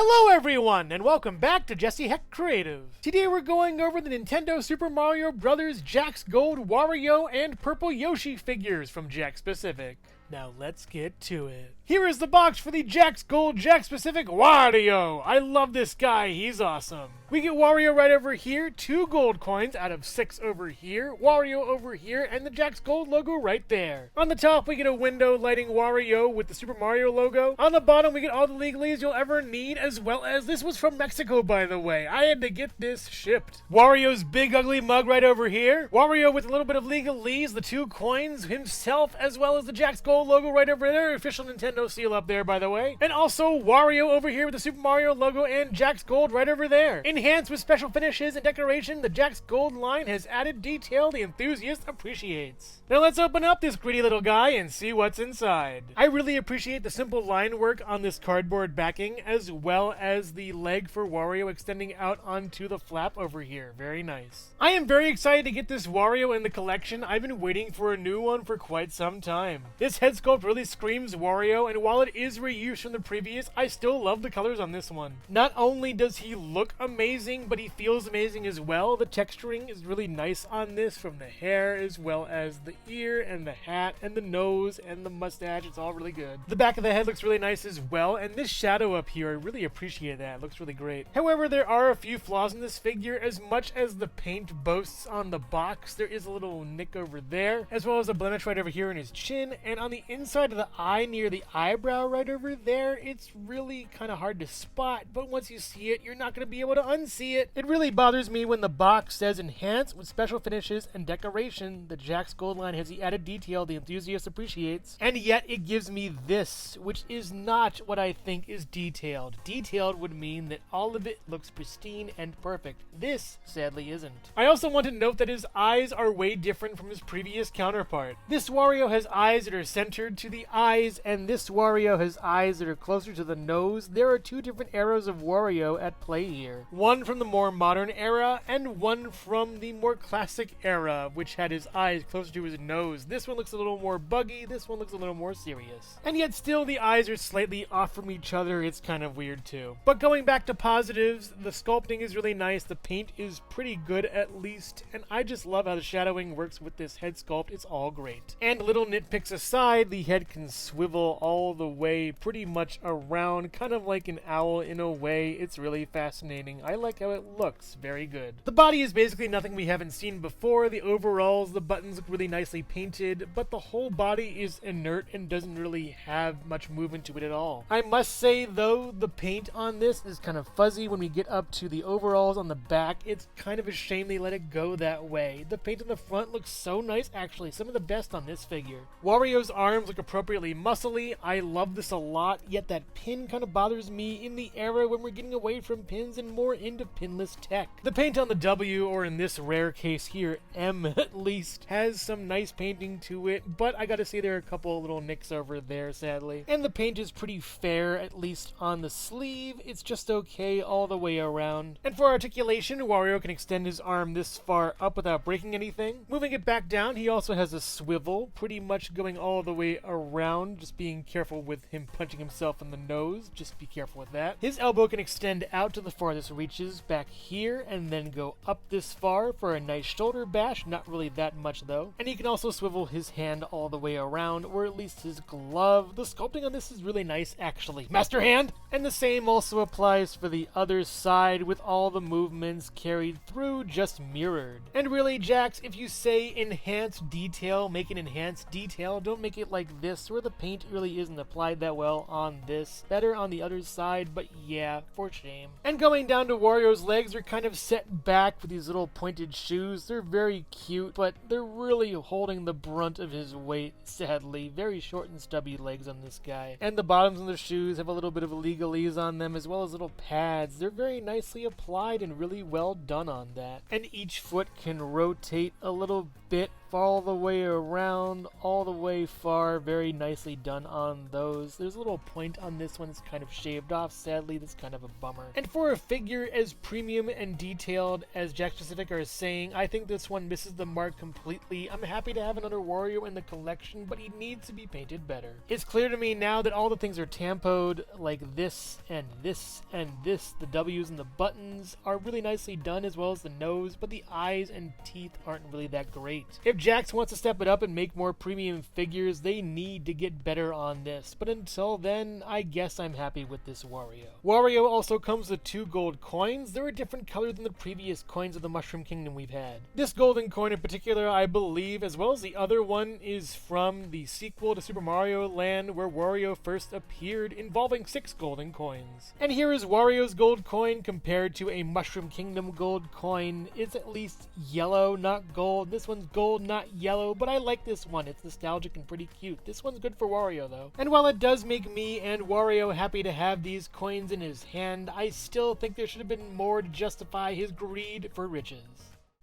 Hello everyone, and welcome back to Jesse Hecht Creative. Today we're going over the Nintendo Super Mario Bros. Jakks Gold Wario and Purple Yoshi figures from Jakks Pacific. Now let's get to it. Here is the box for the Jakks Gold Jakks Pacific Wario. I love this guy, he's awesome. We get Wario right over here, 2 gold coins out of 6 over here, Wario over here, and the Jakks Gold logo right there. On the top we get a window lighting Wario with the Super Mario logo. On the bottom we get all the legalese you'll ever need, as well as this was from Mexico, by the way. I had to get this shipped. Wario's big ugly mug right over here. Wario with a little bit of legalese, the 2 coins, himself, as well as the Jakks Gold logo right over there. Official Nintendo seal up there, by the way. And also Wario over here with the Super Mario logo and Jakks Gold right over there. Enhanced with special finishes and decoration, the Jakks Gold line has added detail the enthusiast appreciates. Now let's open up this gritty little guy and see what's inside. I really appreciate the simple line work on this cardboard backing, as well as the leg for Wario extending out onto the flap over here. Very nice. I am very excited to get this Wario in the collection. I've been waiting for a new one for quite some time. This head sculpt really screams Wario, and while it is reused from the previous, I still love the colors on this one. Not only does he look amazing, but he feels amazing as well. The texturing is really nice on this, from the hair as well as the ear and the hat and the nose and the mustache. It's all really good. The back of the head looks really nice as well, and this shadow up here, I really appreciate that. It looks really great. However, there are a few flaws in this figure. As much as the paint boasts on the box, there is a little nick over there, as well as a blemish right over here in his chin, and on the inside of the eye near the eyebrow right over there, it's really kind of hard to spot, but once you see it, you're not going to be able to unsee it. It really bothers me when the box says enhanced with special finishes and decoration. The Jakks Gold line has the added detail the enthusiast appreciates, and yet it gives me this, which is not what I think is detailed. Detailed would mean that all of it looks pristine and perfect. This, sadly, isn't. I also want to note that his eyes are way different from his previous counterpart. This Wario has eyes that are centered to the eyes, and this Wario has eyes that are closer to the nose. There are 2 different eras of Wario at play here. One from the more modern era, and one from the more classic era, which had his eyes closer to his nose. This one looks a little more buggy, this one looks a little more serious. And yet still the eyes are slightly off from each other. It's kind of weird too. But going back to positives, the sculpting is really nice, the paint is pretty good at least, and I just love how the shadowing works with this head sculpt. It's all great. And little nitpicks aside, the head can swivel all the way pretty much around, kind of like an owl in a way. It's really fascinating. I like how it looks. Very good. The body is basically nothing we haven't seen before. The overalls, the buttons look really nicely painted, but the whole body is inert and doesn't really have much movement to it at all. I must say though, the paint on this is kind of fuzzy when we get up to the overalls on the back. It's kind of a shame they let it go that way. The paint on the front looks so nice, actually. Some of the best on this figure. Wario's arms look appropriately muscly. I love this a lot, yet that pin kind of bothers me in the era when we're getting away from pins and more into pinless tech. The paint on the W, or in this rare case here, M at least, has some nice painting to it, but I gotta say there are a couple little nicks over there, sadly. And the paint is pretty fair, at least on the sleeve. It's just okay all the way around. And for articulation, Wario can extend his arm this far up without breaking anything. Moving it back down, he also has a swivel, pretty much going all the way around, just being careful with him punching himself in the nose. Just be careful with that. His elbow can extend out to the farthest reaches back here, and then go up this far for a nice shoulder bash. Not really that much though. And he can also swivel his hand all the way around, or at least his glove. The sculpting on this is really nice, actually. Master hand! And the same also applies for the other side, with all the movements carried through, just mirrored. And really, Jakks, if you say enhanced detail, make an enhanced detail. Don't make it like this, where the paint really isn't applied that well on this. Better on the other side, but yeah, for shame. And going down to Wario's legs, are kind of set back with these little pointed shoes. They're very cute, but they're really holding the brunt of his weight, sadly. Very short and stubby legs on this guy. And the bottoms of the shoes have a little bit of legalese on them, as well as little pads. They're very nicely applied and really well done on that. And each foot can rotate a little bit all the way around, all the way far. Very nicely done on those. There's a little point on this one that's kind of shaved off. Sadly, that's kind of a bummer. And for a figure as premium and detailed as Jakks Pacific are saying, I think this one misses the mark completely. I'm happy to have another Wario in the collection, but he needs to be painted better. It's clear to me now that all the things are tampoed, like this and this and this. The W's and the buttons are really nicely done, as well as the nose, but the eyes and teeth aren't really that great. If Jakks wants to step it up and make more premium figures, they need to get better on this. But until then, I guess I'm happy with this Wario. Wario also comes with 2 gold coins. They're a different color than the previous coins of the Mushroom Kingdom we've had. This golden coin in particular, I believe, as well as the other one, is from the sequel to Super Mario Land, where Wario first appeared, involving 6 golden coins. And here is Wario's gold coin compared to a Mushroom Kingdom gold coin. It's at least yellow, not gold. This one's gold, not yellow, but I like this one. It's nostalgic and pretty cute. This one's good for Wario, though. And while it does make me and Wario happy to have these coins in his hand, I still think there should have been more to justify his greed for riches.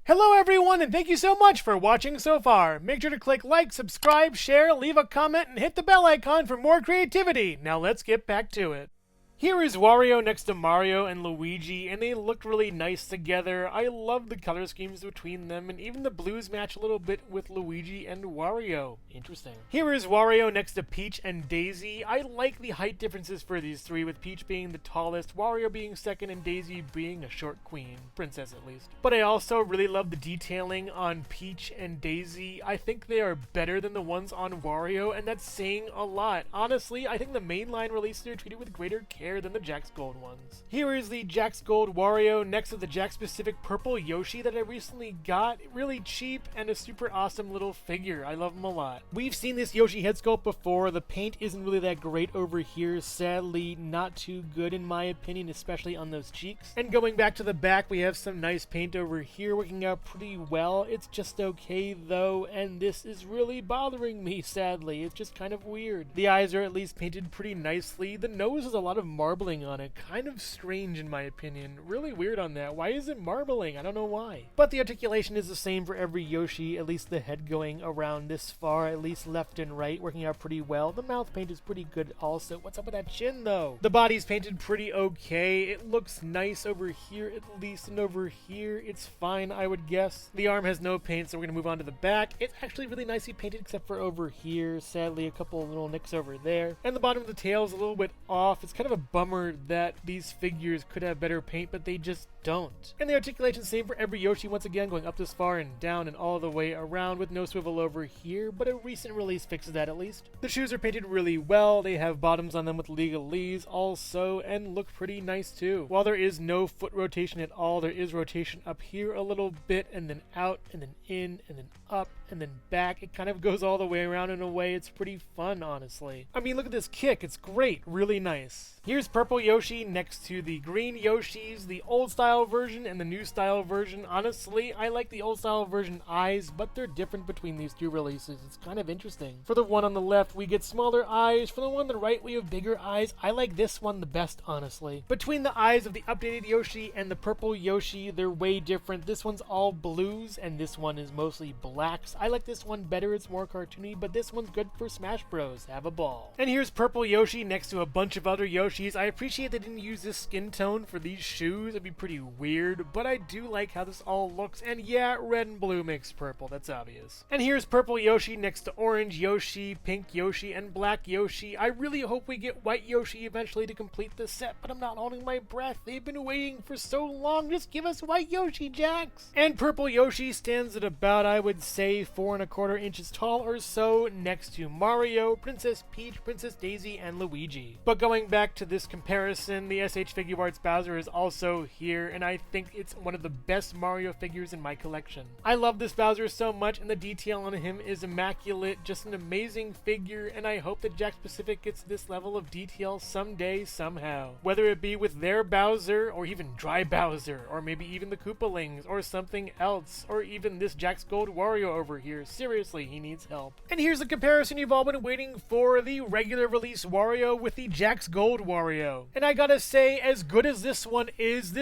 Hello everyone, and thank you so much for watching so far. Make sure to click like, subscribe, share, leave a comment, and hit the bell icon for more creativity. Now let's get back to it. Here is Wario next to Mario and Luigi, and they look really nice together. I love the color schemes between them, and even the blues match a little bit with Luigi and Wario. Interesting. Here is Wario next to Peach and Daisy. I like the height differences for these three, with Peach being the tallest, Wario being second, and Daisy being a short queen. Princess, at least. But I also really love the detailing on Peach and Daisy. I think they are better than the ones on Wario, and that's saying a lot. Honestly, I think the mainline releases are treated with greater care than the Jakks Gold ones. Here is the Jakks Gold Wario next to the Jakks Pacific purple Yoshi that I recently got. Really cheap and a super awesome little figure. I love him a lot. We've seen this Yoshi head sculpt before. The paint isn't really that great over here. Sadly, not too good in my opinion, especially on those cheeks. And going back to the back, we have some nice paint over here working out pretty well. It's just okay though, and this is really bothering me, sadly. It's just kind of weird. The eyes are at least painted pretty nicely. The nose has a lot of marbling on it. Kind of strange in my opinion. Really weird on that. Why is it marbling? I don't know why. But the articulation is the same for every Yoshi, at least the head going around this far, at least left and right, working out pretty well. The mouth paint is pretty good also. What's up with that chin though? The body's painted pretty okay. It looks nice over here at least, and over here it's fine, I would guess. The arm has no paint, so we're gonna move on to the back. It's actually really nicely painted except for over here. Sadly, a couple little nicks over there. And the bottom of the tail is a little bit off. It's kind of a bummer that these figures could have better paint, but they just don't. And the articulation same for every Yoshi, once again going up this far and down and all the way around with no swivel over here, but a recent release fixes that at least. The shoes are painted really well. They have bottoms on them with legalese also, and look pretty nice too. While there is no foot rotation at all, there is rotation up here a little bit, and then out, and then in, and then up, and then back. It kind of goes all the way around in a way. It's pretty fun, honestly. I mean, look at this kick. It's great. Really nice. Here's purple Yoshi next to the green Yoshis, the old style version and the new style version. Honestly, I like the old style version eyes, but they're different between these two releases. It's kind of interesting. For the one on the left, we get smaller eyes. For the one on the right, we have bigger eyes. I like this one the best, honestly. Between the eyes of the updated Yoshi and the purple Yoshi, they're way different. This one's all blues, and this one is mostly blacks. I like this one better. It's more cartoony, but this one's good for Smash Bros. Have a ball. And here's purple Yoshi next to a bunch of other Yoshis. I appreciate they didn't use this skin tone for these shoes. It'd be pretty weird, but I do like how this all looks. And yeah, red and blue makes purple. That's obvious. And here's purple Yoshi next to orange Yoshi, pink Yoshi, and black Yoshi. I really hope we get white Yoshi eventually to complete the set, but I'm not holding my breath. They've been waiting for so long. Just give us white Yoshi, Jakks. And purple Yoshi stands at about, I would say, 4¼ inches tall or so next to Mario, Princess Peach, Princess Daisy, and Luigi. But going back to this comparison, the SH Figuarts Bowser is also here, and I think it's one of the best Mario figures in my collection. I love this Bowser so much, and the detail on him is immaculate. Just an amazing figure, and I hope that Jakks Pacific gets this level of detail someday, somehow. Whether it be with their Bowser, or even Dry Bowser, or maybe even the Koopalings, or something else, or even this Jakks Gold Wario over here. Seriously, he needs help. And here's the comparison you've all been waiting for, the regular release Wario with the Jakks Gold Wario. Wario. And I gotta say, as good as this one is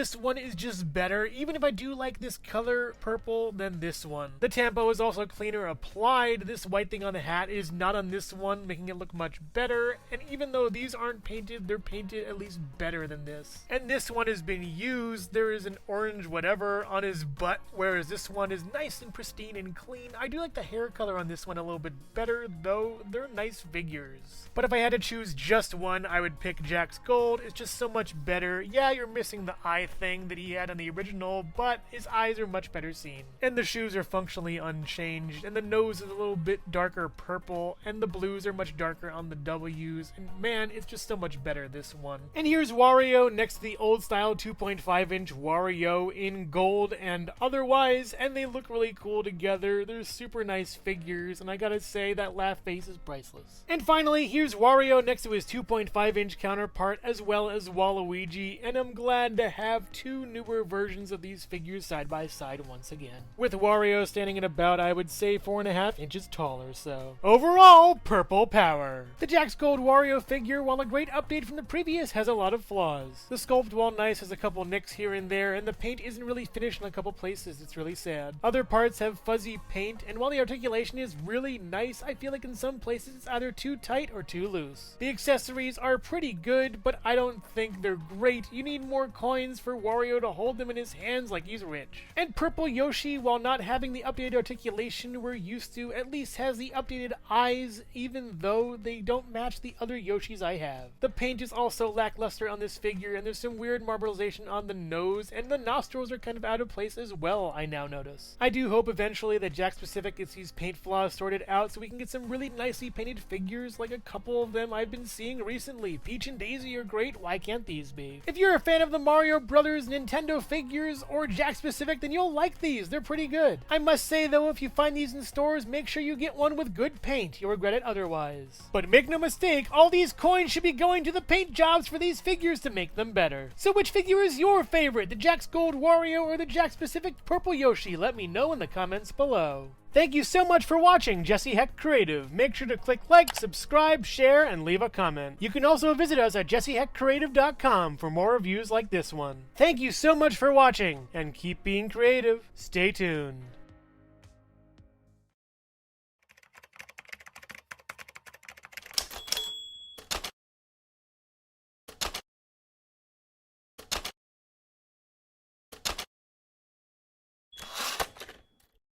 just better, even if I do like this color purple than this one. The tampo is also cleaner applied. This white thing on the hat is not on this one, making it look much better. And even though these aren't painted, they're painted at least better than this. And this one has been used. There is an orange whatever on his butt, whereas this one is nice and pristine and clean. I do like the hair color on this one a little bit better, though they're nice figures. But if I had to choose just one, I would pick Jakks Gold. It's just so much better. Yeah, you're missing the eye thing that he had on the original, but his eyes are much better seen. And the shoes are functionally unchanged, and the nose is a little bit darker purple, and the blues are much darker on the W's, and man, it's just so much better, this one. And here's Wario next to the old style 2.5-inch Wario in gold and otherwise, and they look really cool together. They're super nice figures, and I gotta say, that laugh face is priceless. And finally, here's Wario next to his 2.5-inch counterpart, as well as Waluigi, and I'm glad to have two newer versions of these figures side by side once again. With Wario standing at about, I would say, 4.5 inches tall or so. Overall, purple power. The Jakks Gold Wario figure, while a great update from the previous, has a lot of flaws. The sculpt, while nice, has a couple nicks here and there, and the paint isn't really finished in a couple places. It's really sad. Other parts have fuzzy paint, and while the articulation is really nice, I feel like in some places it's either too tight or too loose. The accessories are pretty good, but I don't think they're great. You need more coins for Wario to hold them in his hands like he's rich. And Purple Yoshi, while not having the updated articulation we're used to, at least has the updated eyes, even though they don't match the other Yoshis I have. The paint is also lackluster on this figure, and there's some weird marbleization on the nose, and the nostrils are kind of out of place as well, I now notice. I do hope eventually that Jakks Pacific gets these paint flaws sorted out so we can get some really nicely painted figures like a couple of them I've been seeing recently. Peach and Daisy are great, why can't these be? If you're a fan of the Mario Brothers Nintendo figures or Jakks Pacific, then you'll like these. They're pretty good. I must say though, if you find these in stores, make sure you get one with good paint. You'll regret it otherwise. But make no mistake, all these coins should be going to the paint jobs for these figures to make them better. So which figure is your favorite? The Jakks Gold Wario or the Jakks Pacific Purple Yoshi? Let me know in the comments below. Thank you so much for watching Jesse Hecht Creative. Make sure to click like, subscribe, share, and leave a comment. You can also visit us at jessehechtcreative.com for more reviews like this one. Thank you so much for watching, and keep being creative. Stay tuned.